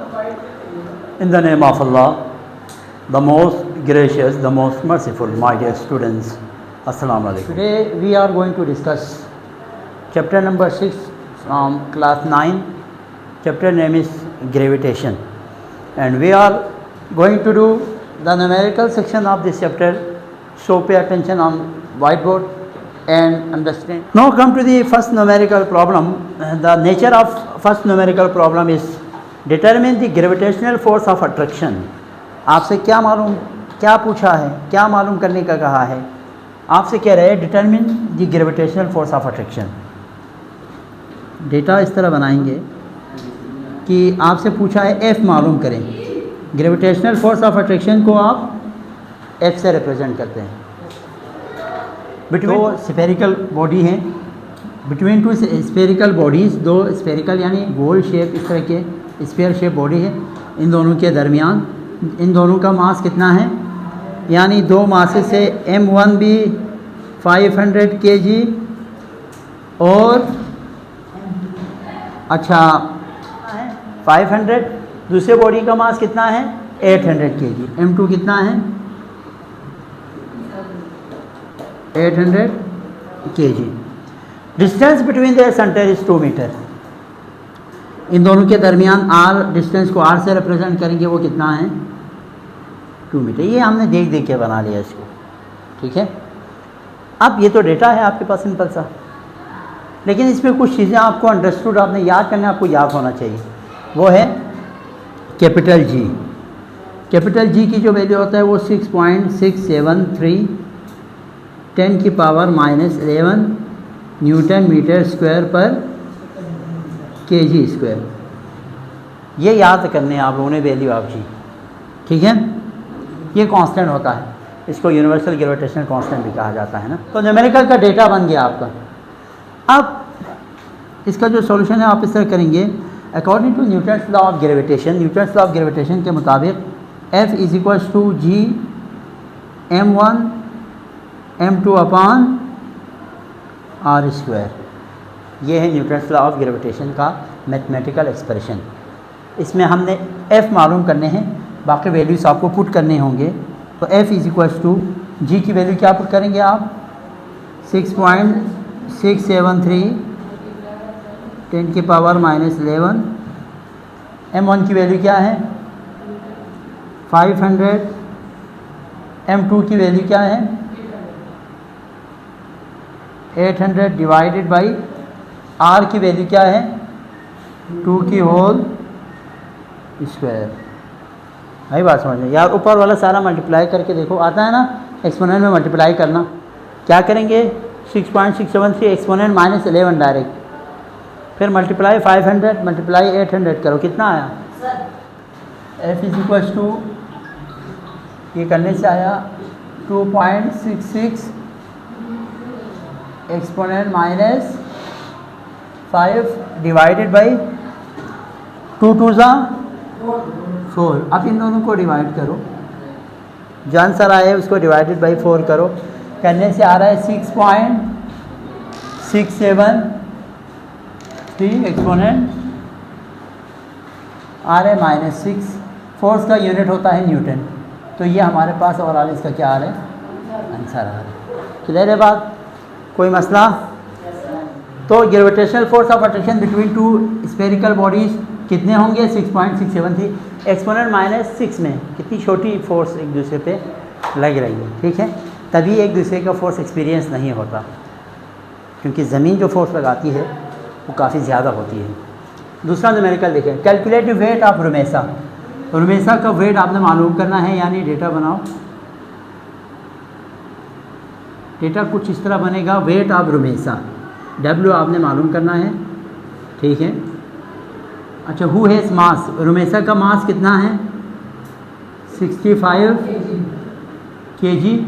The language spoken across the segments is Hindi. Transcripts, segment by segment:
In the name of Allah, the most gracious, the most merciful, my dear students, Assalamu alaikum. Today we are going to discuss chapter number 6 from class 9. Chapter name is gravitation, and we are going to do the numerical section of this chapter. So pay attention on whiteboard and understand. Now come to the first numerical problem. The nature of first numerical problem is determine the gravitational force of attraction. आपसे क्या पूछा है, क्या मालूम करने का कहा है? आपसे कह रहे हैं determine the gravitational force of attraction. Data इस तरह बनाएंगे कि आपसे पूछा है एफ मालूम करें. ग्रेविटेशनल फोर्स ऑफ अट्रैक्शन को आप एफ से रिप्रेजेंट करते हैं. बिटवीन दो स्फेरिकल बॉडी हैं, बिटवीन टू स्फेरिकल बॉडीज़, दो स्फेरिकल यानी गोल शेप इस तरह के स्फीयर शेप बॉडी है. इन दोनों के दरमियान इन दोनों का मास कितना है, यानी दो मासे से M1 भी 500 kg और अच्छा 500, दूसरे बॉडी का मास कितना है 800 kg. M2 कितना है 800 kg. Distance between the centre is 2 metre. इन दोनों के दरमियान आर, डिस्टेंस को आर से रिप्रेजेंट करेंगे, वो कितना है 2 मीटर. ये हमने देख के बना लिया इसको, ठीक है. अब ये तो डेटा है आपके पास सिंपल सा, लेकिन इसमें कुछ चीज़ें आपको अंडरस्टूड आपने याद करना, आपको याद होना चाहिए. वो है कैपिटल जी. कैपिटल जी की जो वैल्यू होता है वो 6.673 10 की पावर -11 न्यूटन मीटर स्क्वायर पर kg स्क्वायर. ये याद करने आप लोगों ने वैल्यू ऑफ जी, ठीक है. ये कांस्टेंट होता है, इसको यूनिवर्सल ग्रेविटेशनल कांस्टेंट भी कहा जाता है ना. तो न्यूमेरिकल का डेटा बन गया आपका. अब इसका जो सॉल्यूशन है आप इस तरह करेंगे. According to Newton's law of gravitation, Newton's law of gravitation के मुताबिक F is equals to G M1 M2 upon R square. ये है न्यूटन्स लॉ ऑफ ग्रेविटेशन का मैथमेटिकल एक्सप्रेशन. इसमें हमने F मालूम करने हैं, बाकी वैल्यूज आपको पुट करने होंगे. तो F इज इक्वल्स टू जी की वैल्यू क्या पुट करेंगे आप 6.673 10 की पावर -11. M1 की वैल्यू क्या है 500. M2 की वैल्यू क्या है 800 डिवाइडेड बाई R की वैल्यू क्या है 2 की होल स्क्वायर. भाई बात समझ में यार, ऊपर वाला सारा मल्टीप्लाई करके देखो, आता है ना एक्सपोनेंट में मल्टीप्लाई करना. क्या करेंगे 6.673 एक्सपोनेंट -11 डायरेक्ट, फिर मल्टीप्लाई 500 मल्टीप्लाई 800 करो, कितना आया F इज इक्वल्स टू, ये करने से आया 2.66 एक्सपोनेंट -5 डिवाइडेड बाई 2 2 ज़ा 4. अब इन दोनों को डिवाइड करो, जो आंसर आए उसको डिवाइडेड बाई 4 करो. करने से आ रहा है 6.673 एक्सपोनेंट आ रहा है -6. फोर्स का यूनिट होता है न्यूटन. तो ये हमारे पास ओवरऑल इसका क्या आ रहा है आंसर आ रहा है. क्लियर है बात, कोई मसला? तो gravitational force of attraction between two spherical bodies कितने होंगे 6.673 एक्सपोनेंट -6 में कितनी छोटी फोर्स एक दूसरे पे लग रही है, ठीक है. तभी एक दूसरे का फोर्स एक्सपीरियंस नहीं होता, क्योंकि ज़मीन जो फोर्स लगाती है वो काफ़ी ज़्यादा होती है. दूसरा न्यूमेरिकल देखें, calculative weight of Rumesa. Rumesa का वेट आपने मालूम करना है, यानी डेटा बनाओ. डेटा कुछ इस तरह बनेगा, वेट ऑफ रुमेसा W आपने मालूम करना है, ठीक है. अच्छा, हु हैज़ मास, रुमेसा का मास कितना है 65 kg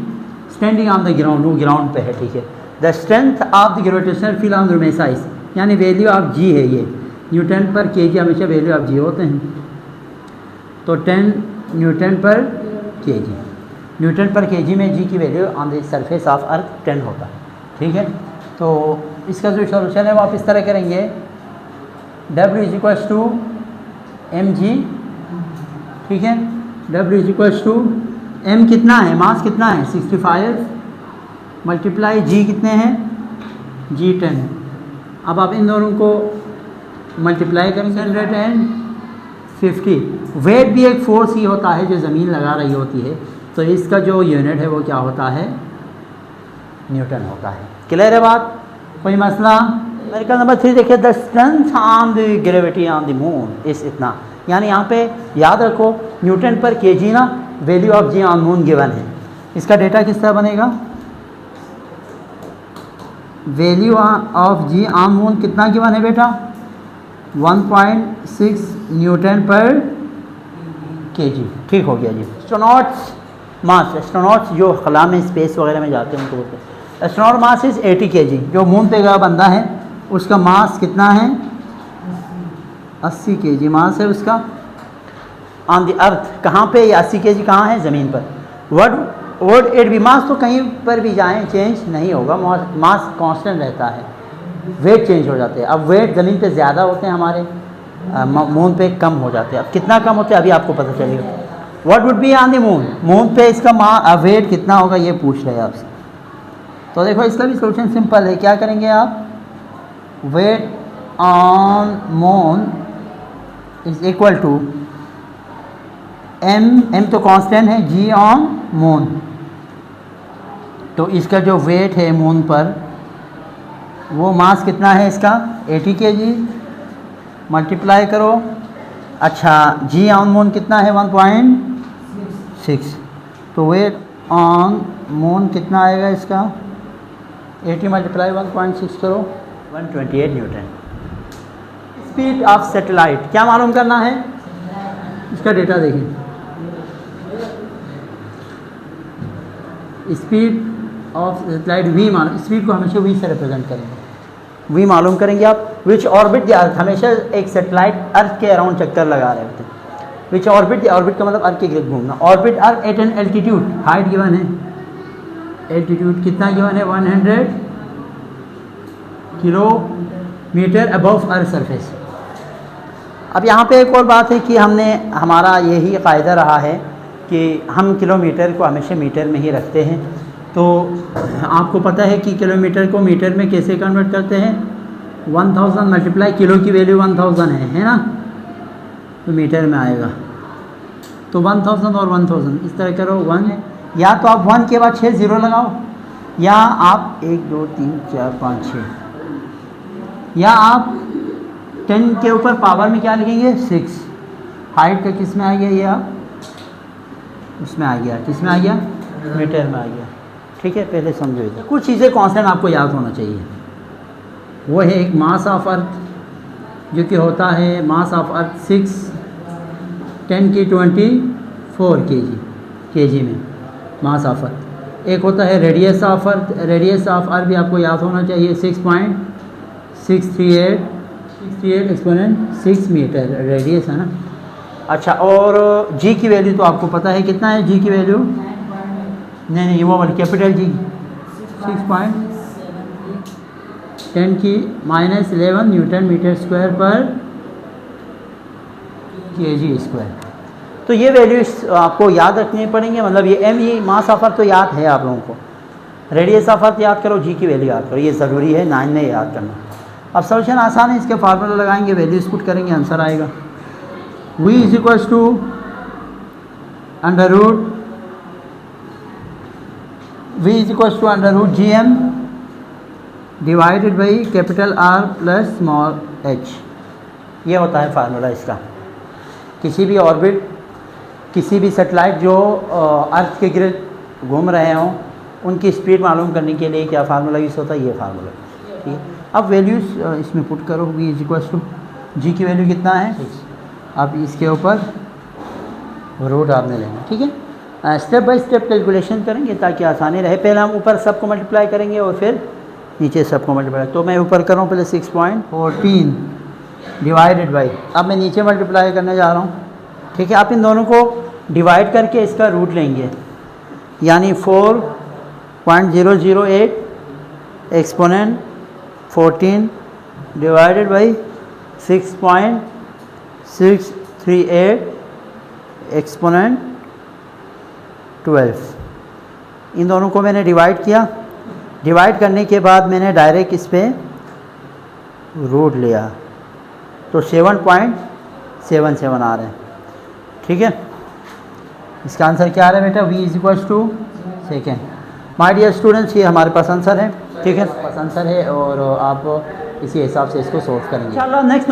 standing on the ground, वो ग्राउंड पे है, ठीक है. The strength of the gravitational field on Rumesa is, यानी वैल्यू ऑफ जी है ये, न्यूटन पर kg हमेशा वैल्यू ऑफ जी होते हैं. तो 10 न्यूटन पर kg, न्यूटन पर kg में जी की value on the surface of earth 10 होता है, ठीक है. तो इसका जो सॉल्यूशन है वो आप इस तरह करेंगे, W is equals to mg ठीक है। W is equals to M कितना है, मास कितना है 65 मल्टीप्लाई G कितने हैं, G 10 है। अब आप इन दोनों को मल्टीप्लाई करेंगे 150। वेट भी एक फोर्स ही होता है जो ज़मीन लगा रही होती है, तो इसका जो यूनिट है वो क्या होता है, न्यूटन होता है। क्लियर है बात, कोई मसला। मेरिकल नंबर 3 देखिए, the strength on the gravity on the moon इस इतना, यानी यहाँ पे याद रखो न्यूटन पर केजी ना value of g on moon given है। इसका डेटा किस तरह बनेगा, value of g on moon कितना गिवन है बेटा, 1.6 न्यूटन पर केजी। ठीक हो गया जी। एस्ट्रोनॉट्स मास, एस्ट्रोनॉट्स जो खला में स्पेस वगैरह में जाते हैं उनको बोलते हैं एस्ट्रोनॉट मास इज़ 80 kg। जो मून पे गया बंदा है उसका मास कितना है, 80 kg मास है उसका ऑन द अर्थ। कहाँ पे, ये 80 kg कहाँ है, ज़मीन पर। वर्ड इट भी, मास तो कहीं पर भी जाएं चेंज नहीं होगा, मास कांस्टेंट रहता है, वेट चेंज हो जाते हैं। अब वेट ज़मीन पे ज़्यादा होते हैं हमारे, मून पे कम हो जाते हैं। अब कितना कम होते हैं अभी आपको पता चलेगा। What would be on the moon, moon पे इसका वेट कितना होगा ये पूछ रहे हैं आपसे। तो देखो इसका भी सोल्यूशन सिंपल है, क्या करेंगे आप, weight on moon is equal to M तो कांस्टेंट है, जी ऑन मून। तो इसका जो वेट है मून पर वो मास कितना है इसका 80 kg, मल्टीप्लाई करो। अच्छा जी ऑन मून कितना है 1.6, तो वेट ऑन मून कितना आएगा इसका 80 मल्टीप्लाई 1.6 करो 128 न्यूटन। स्पीड ऑफ सैटेलाइट क्या मालूम करना है, इसका डेटा देखिए। स्पीड ऑफ सैटेलाइट वी मालूम, स्पीड को हमेशा वी से रिप्रेजेंट करेंगे, वी मालूम करेंगे आप। विच ऑर्बिट द अर्थ, हमेशा एक सैटेलाइट अर्थ के अराउंड चक्कर लगा रहे होते हैं। विच ऑर्बिट, ऑर्बिट का मतलब अर्थ के गिर्द घूमना। Orbit earth at an altitude, height given है, एल्टीट्यूड कितना गिवन है 100 किलोमीटर अबव अर्थ सरफेस। अब यहाँ पे एक और बात है कि हमारा यही क़ायदा रहा है कि हम किलोमीटर को हमेशा मीटर में ही रखते हैं। तो आपको पता है कि किलोमीटर को मीटर में कैसे कन्वर्ट करते हैं, 1000 मल्टीप्लाई, किलो की वैल्यू 1000 है ना, तो मीटर में आएगा। तो 1000 और 1000 इस तरह करो 1 है, या तो आप 1 के बाद 6 0 लगाओ, या आप 1 2 3 4 5 6, या आप 10 के ऊपर पावर में क्या लिखेंगे 6। हाइट का किस में आ गया, ये आप उसमें आ गया, किस में आ गया मीटर में आ गया। ठीक है, पहले समझो इधर कुछ चीज़ें कांस्टेंट आपको याद होना चाहिए। वो है एक मास ऑफ अर्थ जो कि होता है मास ऑफ अर्थ 6 10 की 24 kg में मास ऑफ अर्थ। एक होता है radius of earth, radius of earth भी आपको याद होना चाहिए 6.638 एक्सपोनेंट 6 मीटर रेडियस है ना। अच्छा, और जी की वैल्यू तो आपको पता है कितना है जी की वैल्यू, नहीं वो वाली कैपिटल जी 6.10 की -11 न्यूटन मीटर स्क्वायर पर kg स्क्वायर। तो ये वैल्यूज आपको याद रखनी पड़ेंगे, मतलब ये एम, ये मास ऑफ अर्थ तो याद है आप लोगों को, रेडियस ऑफ अर्थ याद करो, जी की वैल्यू याद करो, ये ज़रूरी है 9 में याद करना। अब सोल्यूशन आसान है, इसके फार्मूला लगाएंगे, वैल्यूज पुट करेंगे, आंसर आएगा। v is equals to under root G M divided by capital R plus small H. ये होता है फार्मूला इसका। किसी भी ऑर्बिट, किसी भी सैटेलाइट जो अर्थ के गिर्द घूम रहे हों, उनकी स्पीड मालूम करने के लिए क्या फार्मूला यूज़ होता है, ये फार्मूला। ठीक है, अब वैल्यूज़ इसमें पुट करो, v इज इक्वल्स टू जी की वैल्यू कितना है 6, अब इसके ऊपर रूट आपने लेना। ठीक है, स्टेप बाय स्टेप कैलकुलेशन करेंगे ताकि आसानी रहे। पहले हम ऊपर सबको मल्टीप्लाई करेंगे और फिर नीचे सबको मल्टीप्लाई। तो मैं ऊपर कर रहा हूँ पहले 6.14 डिवाइडेड बाई, अब मैं नीचे मल्टीप्लाई करने जा रहा हूँ। ठीक है, आप इन दोनों को डिवाइड करके इसका रूट लेंगे, यानी 4.008 एक्सपोनेंट 14 डिवाइडेड बाई 6.638 एक्सपोनेंट 12। इन दोनों को मैंने डिवाइड किया, डिवाइड करने के बाद मैंने डायरेक्ट इस पर रूट लिया तो 7.77 आ रहे हैं। ठीक है, इसका आंसर क्या आ रहा है बेटा? v is equals to second. My dear students, ये हमारे पास आंसर है। ठीक है, पास आंसर है और आप इसी हिसाब से इसको सोल्व करेंगे इंशाल्लाह। नेक्स्ट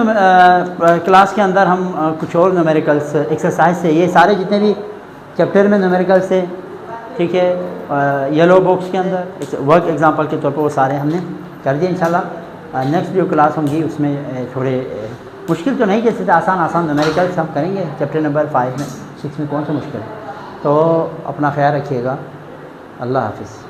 क्लास के अंदर हम कुछ और न्यूमेरिकल्स एक्सरसाइज से, ये सारे जितने भी चैप्टर में न्यूमेरिकल्स है, ठीक है, येलो बॉक्स के अंदर वर्क एग्जांपल के तौर पर वो सारे हमने कर दिए इंशाल्लाह। नेक्स्ट जो क्लास होंगी उसमें थोड़े मुश्किल तो नहीं, जैसे आसान न्यूमेरिकल्स हम करेंगे चैप्टर नंबर 5 में, 6 में कौन सा मुश्किल है। तो अपना ख्याल रखिएगा, अल्लाह हाफिज़।